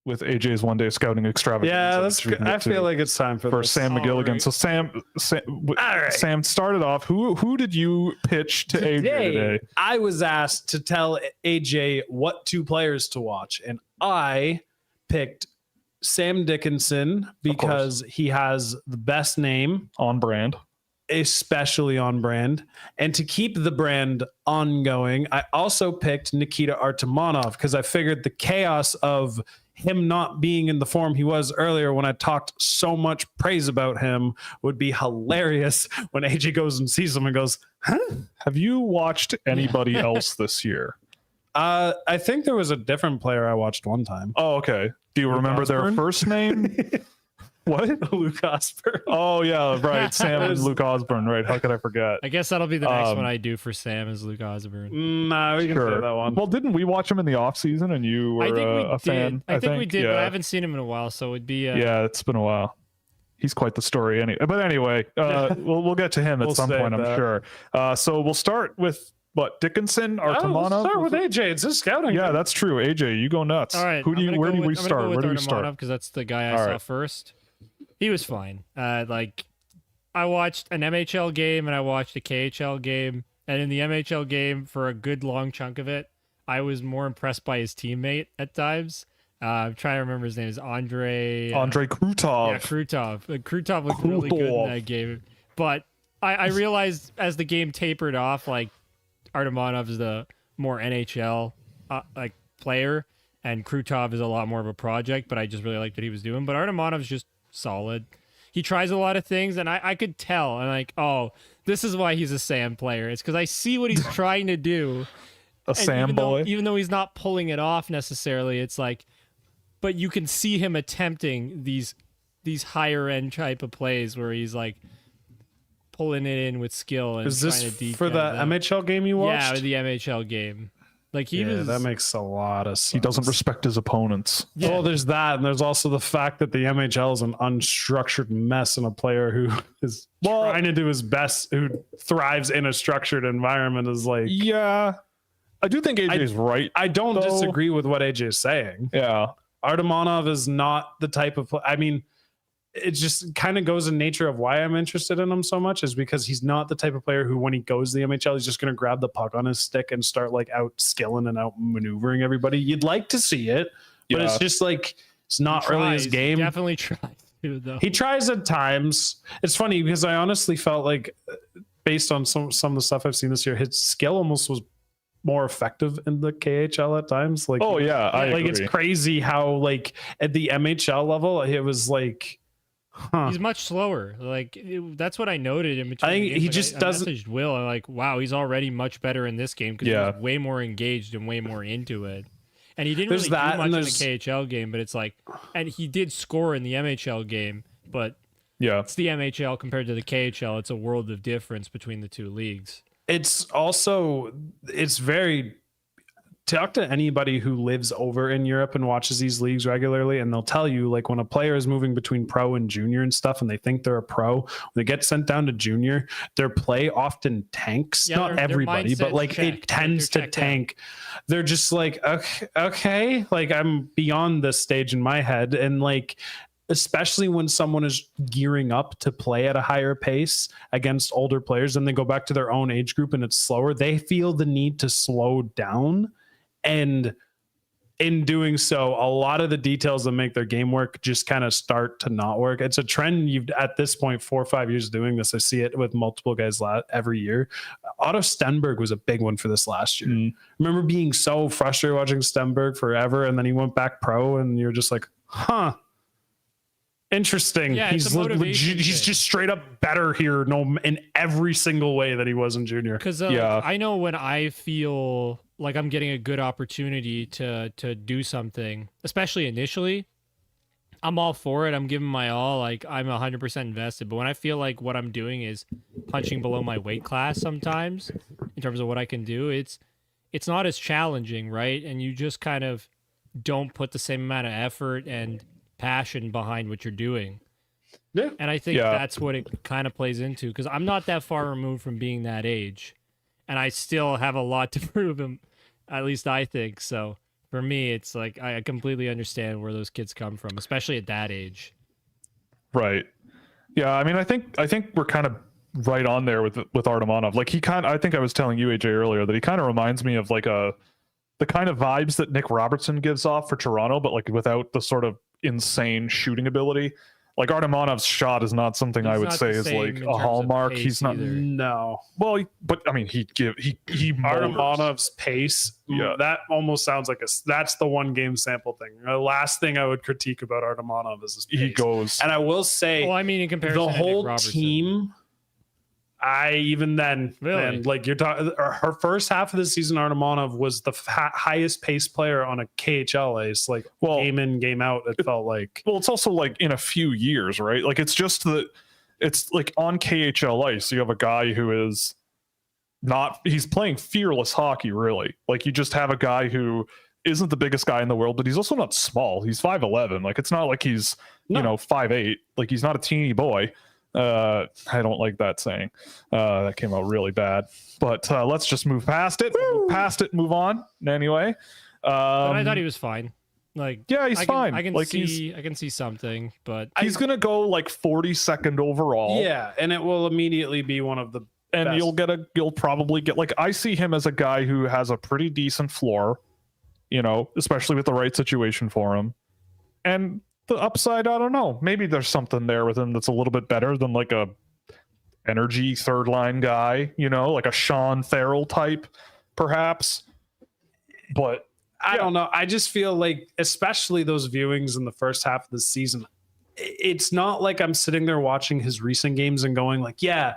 with AJ's one day scouting extravaganza. Yeah, I feel like it's time for Sam McGilligan. Right. So Sam started off. Who did you pitch to AJ today? I was asked to tell AJ what 2 players to watch, and I picked Sam Dickinson because he has the best name on brand. Especially on brand. And to keep the brand ongoing, I also picked Nikita Artamonov because I figured the chaos of him not being in the form he was earlier when I talked so much praise about him would be hilarious when AJ goes and sees him and goes, huh? Have you watched anybody else this year? I think there was a different player I watched one time. Oh, okay. Do you remember their first name? What? Luke Osborne. Oh, yeah, right. Sam and Luke Osborne, right? How could I forget? I guess that'll be the next one I do for Sam is Luke Osborne. Nah, we can say that one. Well, didn't we watch him in the off season and you were a fan? I think we did, but I haven't seen him in a while, so it'd be... Yeah, it's been a while. He's quite the story anyway. But anyway, we'll get to him at some point, I'm sure. So we'll start with... What, Dickinson, Artamonov? We'll start with AJ. It's his scouting. Yeah, that's true. AJ, you go nuts. All right. Where do we start? Where do we start? Because that's the guy I saw first. He was fine. Like, I watched an MHL game and I watched a KHL game. And in the MHL game, for a good long chunk of it, I was more impressed by his teammate at times. I'm trying to remember his name. Is Andrei Krutov. Yeah, Krutov. Krutov looked really good in that game. But I realized as the game tapered off, like, Artamonov is the more NHL like player, and Krutov is a lot more of a project, but I just really liked what he was doing. But Artamonov's just solid. He tries a lot of things, and I could tell. I'm like, oh, this is why he's a Sam player. It's because I see what he's trying to do. Sam boy. Even though he's not pulling it off necessarily, it's like, but you can see him attempting these higher end type of plays where he's like pulling it in with skill and trying to defend. For the MHL game you watched? Yeah, the MHL game. Like that makes a lot of sense. He doesn't respect his opponents. Yeah. Oh, there's that, and there's also the fact that the MHL is an unstructured mess, and a player who is trying to do his best, who thrives in a structured environment, is like, yeah. I do think AJ's right. I don't disagree with what AJ is saying. Yeah, Artamonov is not the type of I mean, it just kind of goes in nature of why I'm interested in him so much is because he's not the type of player who, when he goes to the MHL, he's just going to grab the puck on his stick and start like out skilling and out maneuvering everybody. You'd like to see it, but it's just like, it's not really his game. He definitely tries to, though. He tries at times. It's funny because I honestly felt like, based on some of the stuff I've seen this year, his skill almost was more effective in the KHL at times. Like, I agree. It's crazy how like at the MHL level, it was like, he's much slower. Like that's what I noted in between. I think he just doesn't. I messaged Will. I'm like, wow, he's already much better in this game because he's way more engaged and way more into it. And he didn't really do much in the KHL game, but it's like, and he did score in the MHL game, but it's the MHL compared to the KHL. It's a world of difference between the two leagues. It's very. Talk to anybody who lives over in Europe and watches these leagues regularly, and they'll tell you, like, when a player is moving between pro and junior and stuff, and they think they're a pro, when they get sent down to junior, their play often tanks. Yeah, not everybody, but like it tends to tank. They're just like, okay, like I'm beyond this stage in my head, and like, especially when someone is gearing up to play at a higher pace against older players, and they go back to their own age group and it's slower, they feel the need to slow down. And in doing so, a lot of the details that make their game work just kind of start to not work. It's a trend you've at this point, 4 or 5 years doing this. I see it with multiple guys every year. Otto Stenberg was a big one for this last year. I remember being so frustrated watching Stenberg forever, and then he went back pro, and you're just like, huh. Interesting. Yeah, he's just straight up better here in every single way that he was in junior. Because I know when I feel like I'm getting a good opportunity to do something, especially initially, I'm all for it. I'm giving my all. Like, I'm 100% invested. But when I feel like what I'm doing is punching below my weight class sometimes in terms of what I can do, it's not as challenging, right? And you just kind of don't put the same amount of effort and passion behind what you're doing. Yeah. And I think that's what it kind of plays into, because I'm not that far removed from being that age, and I still have a lot to prove him, at least I think so. for me, it's like I completely understand where those kids come from, especially at that age. Right. Yeah, I mean, I think we're kind of right on there with Artamonov. Like I think I was telling you, AJ, earlier that he kind of reminds me of like the kind of vibes that Nick Robertson gives off for Toronto, but like without the sort of insane shooting ability. Like Artamonov's shot is not something I would say is like a hallmark. He's not. Either. No. Well, but I mean, he Artamonov's pace. Yeah. That almost sounds like that's the one game sample thing. The last thing I would critique about Artamonov is his pace. He goes. And I will say, well, I mean, in comparison the to whole Nick Robertson. team. Really? Like you're talking, her first half of the season, Artamonov was the highest paced player on a KHL ice. Like, game in, game out, it felt like. Well, it's also like in a few years, right? Like it's just that it's like on KHL ice, you have a guy who is he's playing fearless hockey, really. Like you just have a guy who isn't the biggest guy in the world, but he's also not small. He's 5'11". Like it's not like he's 5'8". Like he's not a teeny boy. I don't like that saying. That came out really bad. But let's just move past it. Move on. Anyway, but I thought he was fine. Like, yeah, he's fine. I can like see something, but he's gonna go like 42nd overall. Yeah, and it will immediately be one of the. And best. You'll probably get like I see him as a guy who has a pretty decent floor, especially with the right situation for him. And the upside, I don't know. Maybe there's something there with him that's a little bit better than like a energy third line guy, like a Sean Farrell type, perhaps. But I don't know. I just feel like, especially those viewings in the first half of the season, it's not like I'm sitting there watching his recent games and going like, yeah,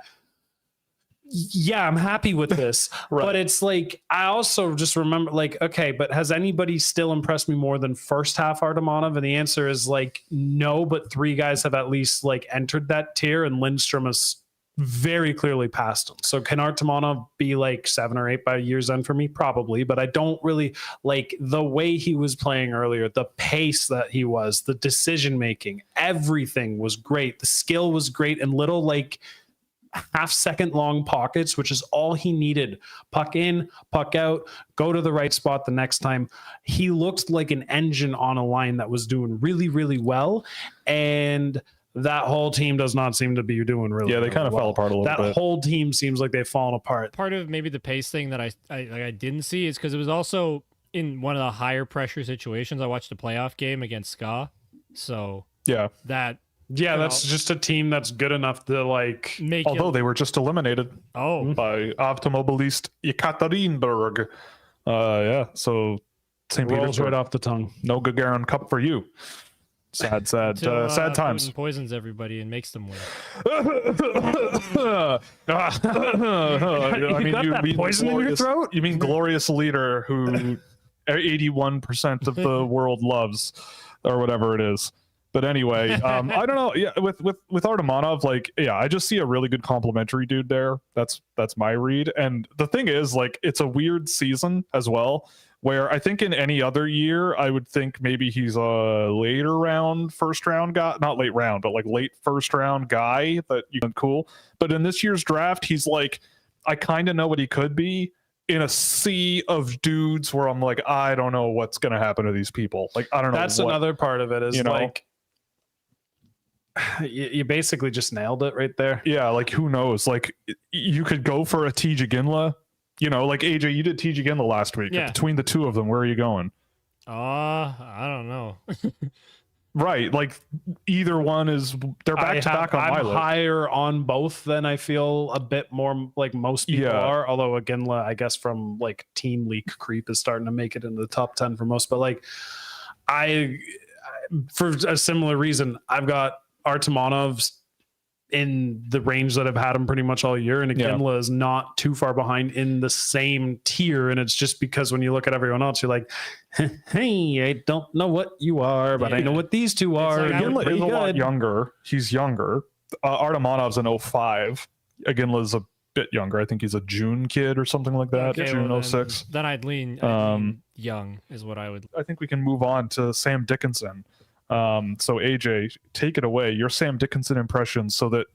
I'm happy with this. Right. But it's like, I also just remember like, okay, but has anybody still impressed me more than first half Artamonov? And the answer is like, no, but 3 guys have at least like entered that tier, and Lindstrom has very clearly passed him. So can Artamonov be like 7 or 8 by year's end for me? Probably, but I don't really like the way he was playing earlier, the pace that he was, the decision-making, everything was great. The skill was great, and little like half-second long pockets, which is all he needed. Puck in, puck out, go to the right spot the next time. He looked like an engine on a line that was doing really, really well. And that whole team does not seem to be doing really well. Yeah, they kind of fell apart a little bit. That whole team seems like they've fallen apart. Part of maybe the pace thing that I didn't see is because it was also in one of the higher pressure situations. I watched a playoff game against SKA. So yeah, that's just a team that's good enough to like make. Although they were just eliminated. By Automobilist Yekaterinburg. So St. rolls right off the tongue. No Gagarin Cup for you. Sad times. Putin poisons everybody and makes them win. I mean, you mean poison in your throat? You mean glorious leader who 81% of the world loves, or whatever it is. But anyway, I don't know. Yeah, with Artamonov, like, yeah, I just see a really good complimentary dude there. That's my read. And the thing is, like, it's a weird season as well, where I think in any other year, I would think maybe he's a later round, first round guy, not late round, but like late first round guy that you can cool. But in this year's draft, he's like, I kind of know what he could be in a sea of dudes where I'm like, I don't know what's going to happen to these people. Like, I don't know. That's another part of it is like, you basically just nailed it right there. Yeah, like who knows? Like you could go for a TJ Ginla, like AJ, you did TJ Ginla last week. Yeah. Between the two of them, where are you going? I don't know. Right, like either one is they're back to back on my list. I'm higher on both than I feel a bit more like most people are. Although Ginla, I guess from like team leak creep is starting to make it into the top 10 for most. But like I for a similar reason, I've got Artamonov's in the range that I've had him pretty much all year, and Ginla is not too far behind in the same tier. And it's just because when you look at everyone else, you're like, hey, I don't know what you are, but I know what these two are. Like, Ginla is a lot younger. He's younger. Artamonov's an 05. Ginla's a bit younger. I think he's a June kid or something like that. Okay, June well, 06. Then I'd lean young is what I would. I think we can move on to Sam Dickinson. So AJ, take it away, your Sam Dickinson impression, so that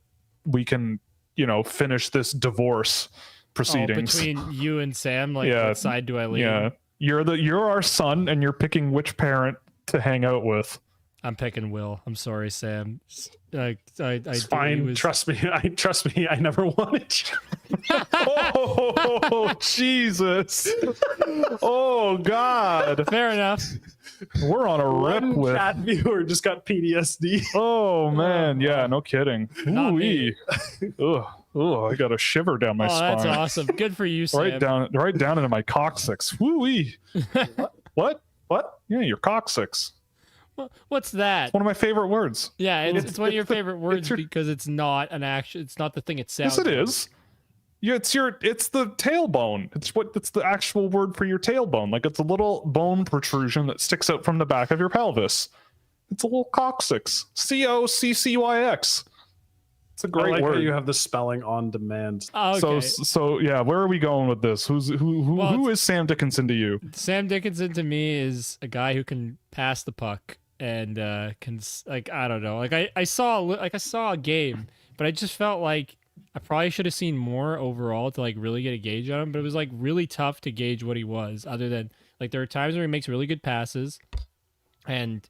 we can, finish this divorce proceedings. Between you and Sam, like what side do I lean? You're our son, and you're picking which parent to hang out with. I'm picking Will. I'm sorry, Sam. It's fine. Trust me. I never wanted you. Oh, Jesus. Oh, God. Fair enough. We're on a rip One with. chat viewer just got PTSD. Oh, man. Yeah, no kidding. Not me. Ugh. Oh, I got a shiver down my spine. That's awesome. Good for you, Sam. Right down into my coccyx. Woo-wee. What? Yeah, your coccyx. What's that? It's one of my favorite words. Yeah, it's one of your favorite words because it's not an action. It's not the thing it sounds. Yes, it is. Yeah, it's the tailbone. It's the actual word for your tailbone. Like, it's a little bone protrusion that sticks out from the back of your pelvis. It's a little coccyx. COCCYX. It's a great word. How you have the spelling on demand. Oh, okay. So yeah, where are we going with this? Who is Sam Dickinson to you? Sam Dickinson to me is a guy who can pass the puck and can, like, I don't know. Like, I saw a game, but I just felt like I probably should have seen more overall to, like, really get a gauge on him. But it was, like, really tough to gauge what he was. Other than, like, there are times where he makes really good passes, and,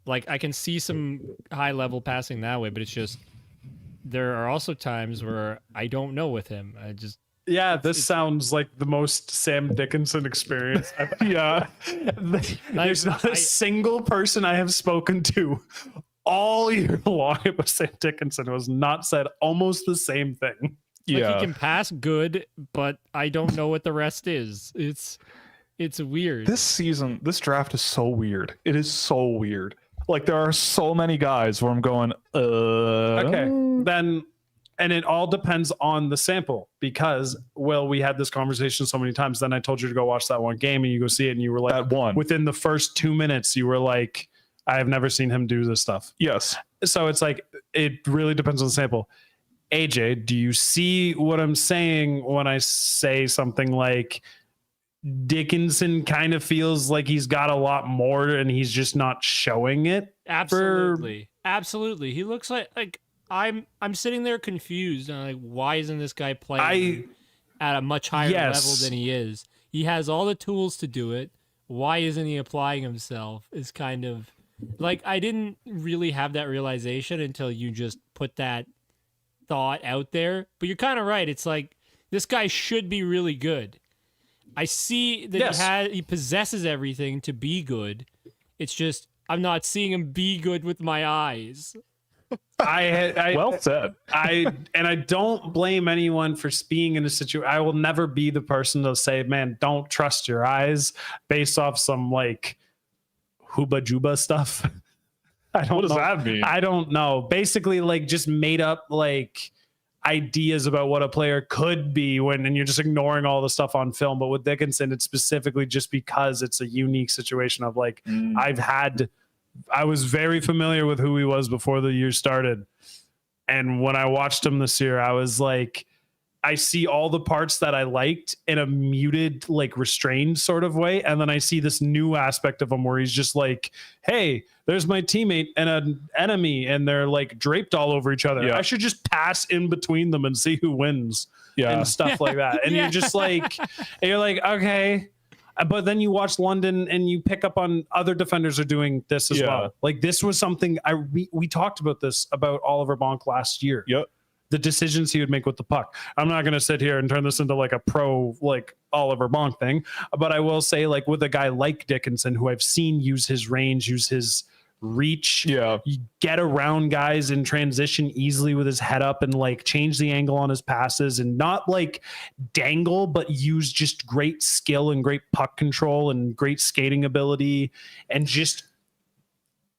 like, I can see some high level passing that way. But it's just, there are also times where I don't know with him. This sounds like the most Sam Dickinson experience. Yeah. There's not a single person I have spoken to all year long about Sam Dickinson who has not said almost the same thing. Like, he can pass good, but I don't know what the rest is. It's weird. This draft is so weird. It is so weird. Like, there are so many guys where I'm going, okay, then, and it all depends on the sample, because, well, we had this conversation so many times. Then I told you to go watch that one game, and you go see it, and you were like, that one. Within the first 2 minutes, you were like, I have never seen him do this stuff. Yes. So it's like, it really depends on the sample. AJ, do you see what I'm saying when I say something like, Dickinson kind of feels like he's got a lot more and he's just not showing it? Absolutely. He looks like I'm sitting there confused. And like, why isn't this guy playing at a much higher level than he is? He has all the tools to do it. Why isn't he applying himself? Is kind of like, I didn't really have that realization until you just put that thought out there. But you're kind of right. It's like, this guy should be really good. I see that he possesses everything to be good. It's just, I'm not seeing him be good with my eyes. Well said. I don't blame anyone for being in a situation. I will never be the person to say, man, don't trust your eyes based off some, like, hooba juba stuff. What does that mean? I don't know. Basically, like, just made up, like, ideas about what a player could be and you're just ignoring all the stuff on film. But with Dickinson, it's specifically just because it's a unique situation of, like, I was very familiar with who he was before the year started. And when I watched him this year, I was like, I see all the parts that I liked in a muted, like, restrained sort of way. And then I see this new aspect of him where he's just like, hey, there's my teammate and an enemy, and they're, like, draped all over each other. Yeah. I should just pass in between them and see who wins and stuff like that. And you're just like, and you're like, okay. But then you watch London and you pick up on other defenders are doing this as well. Like, this was something we talked about this about Oliver Bonk last year. Yep. The decisions he would make with the puck. I'm not going to sit here and turn this into, like, a pro, like, Oliver Bonk thing, but I will say, like, with a guy like Dickinson, who I've seen use his range, use his reach, get around guys in transition easily with his head up and, like, change the angle on his passes and not, like, dangle, but use just great skill and great puck control and great skating ability and just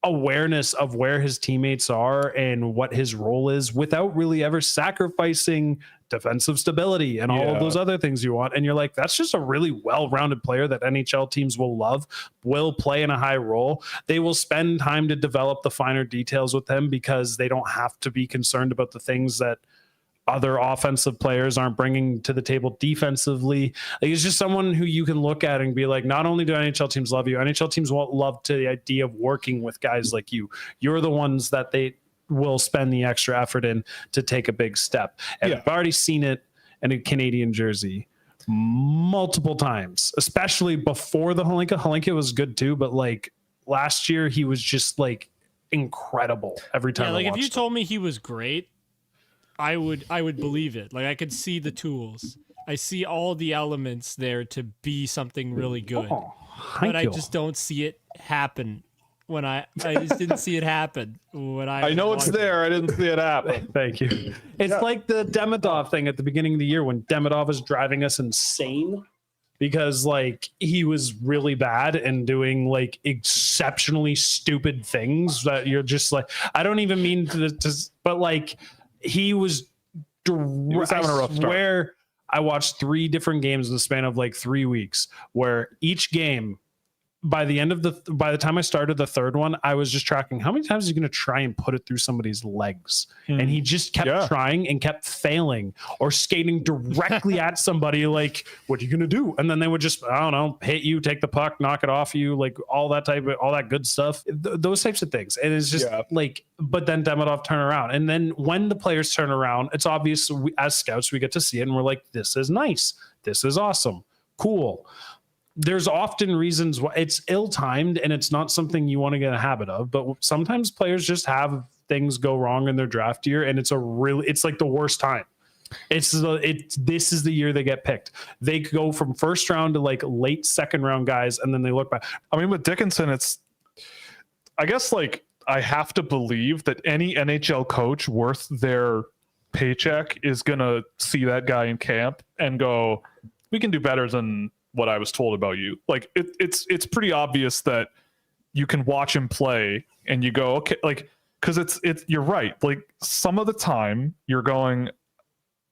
awareness of where his teammates are and what his role is without really ever sacrificing defensive stability and all of those other things you want. And you're like, that's just a really well-rounded player that NHL teams will love, will play in a high role. They will spend time to develop the finer details with him because they don't have to be concerned about the things that other offensive players aren't bringing to the table defensively. Like, he's just someone who you can look at and be like, not only do NHL teams love you, NHL teams won't love to the idea of working with guys like you. You're the ones that they will spend the extra effort in to take a big step. And I've already seen it in a Canadian jersey multiple times, especially before the Hlinka. Hlinka was good too, but like last year he was just like incredible every time. Yeah, like if you him. told me he was great, I would believe it. Like I could see the tools. I see all the elements there to be something really good. But I just don't see it happen when I just didn't see it happen when I know it's there. I didn't see it happen. Thank you. It's like the Demidov thing at the beginning of the year when Demidov was driving us insane because like he was really bad and doing like exceptionally stupid things that you're just like, I don't even mean to but like he was having a rough start. I watched 3 different games in the span of like 3 weeks where each game by the time I started the third one, I was just tracking how many times is he going to try and put it through somebody's legs. And he just kept trying and kept failing or skating directly at somebody. Like, what are you going to do? And then they would just, I don't know, hit you, take the puck, knock it off you, like all that good stuff, those types of things. And it's just like, but then Demidov turn around. And then when the players turn around, it's obvious as scouts, we get to see it and we're like, this is nice. This is awesome. Cool. There's often reasons why it's ill-timed and it's not something you want to get in a habit of, but sometimes players just have things go wrong in their draft year and it's like the worst time. This is the year they get picked. They go from first round to like late second round guys and then they look back. I mean, with Dickinson, I guess like I have to believe that any NHL coach worth their paycheck is going to see that guy in camp and go, we can do better than what I was told about you. Like it's pretty obvious that you can watch him play and you go, okay, like, cause you're right. Like some of the time you're going,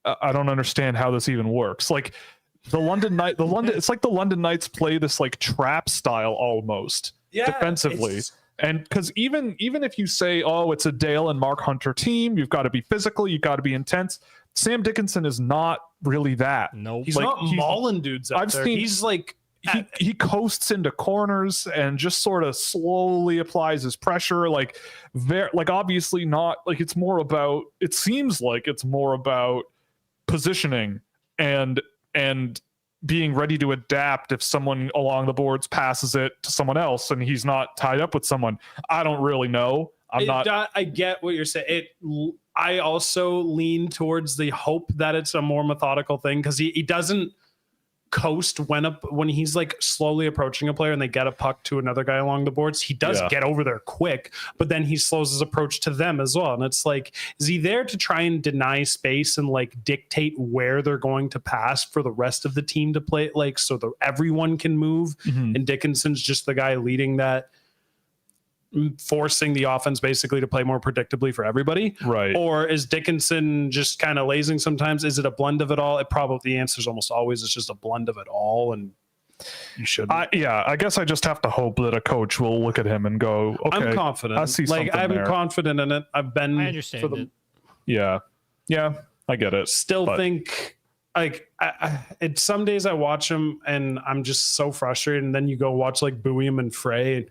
I don't understand how this even works. Like it's like the London Knights play this like trap style almost defensively. And cause even if you say, oh, it's a Dale and Mark Hunter team, you've got to be physical, you've got to be intense. Sam Dickinson is not really that. Nope. He's not mauling dudes out there. He's like he coasts into corners and just sort of slowly applies his pressure. Like obviously not like it seems like it's more about positioning and being ready to adapt if someone along the boards passes it to someone else and he's not tied up with someone. I don't really know. I get what you're saying. I also lean towards the hope that it's a more methodical thing because he doesn't coast when he's like slowly approaching a player and they get a puck to another guy along the boards. He does get over there quick, but then he slows his approach to them as well. And it's like, is he there to try and deny space and like dictate where they're going to pass for the rest of the team to play, like so that everyone can move? And Dickinson's just the guy leading that, forcing the offense basically to play more predictably for everybody, right? Or is Dickinson just kind of lazing sometimes? Is it a blend of it all? The answer is almost always it's just a blend of it all, and you should. I guess I just have to hope that a coach will look at him and go, okay, I'm confident. I see something there. Confident in it. I understand it. Yeah, I get it. Think like it's some days I watch him and I'm just so frustrated, and then you go watch like Buium and Frey.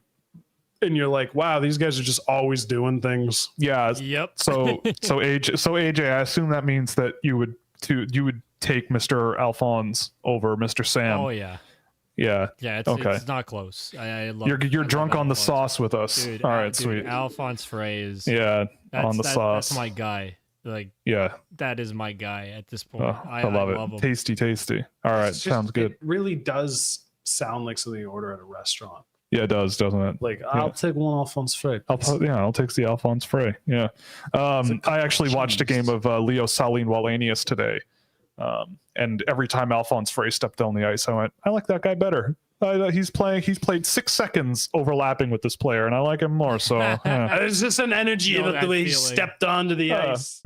And you're like, wow, these guys are just always doing things. Yeah. Yep. So AJ, I assume that means that you would take Mr. Alphonse over Mr. Sam. Oh yeah. Yeah. Yeah. It's not close. I love. You're drunk on the sauce with us. Dude, all right, dude, sweet. Alphonse Frey is. Yeah. On the sauce. That's my guy. Like. Yeah. That is my guy at this point. I love it. Him. Tasty. All right. Sounds good. It really does sound like something you order at a restaurant. Yeah, it does, doesn't it? Like, I'll take one Alphonse Frey. I'll take the Alphonse Frey. Yeah. I actually watched a game of Leo Saline Wallenius today. And every time Alphonse Frey stepped on the ice, I went, I like that guy better. He's played 6 seconds overlapping with this player, and I like him more. So there's just an energy about the way he stepped onto the ice.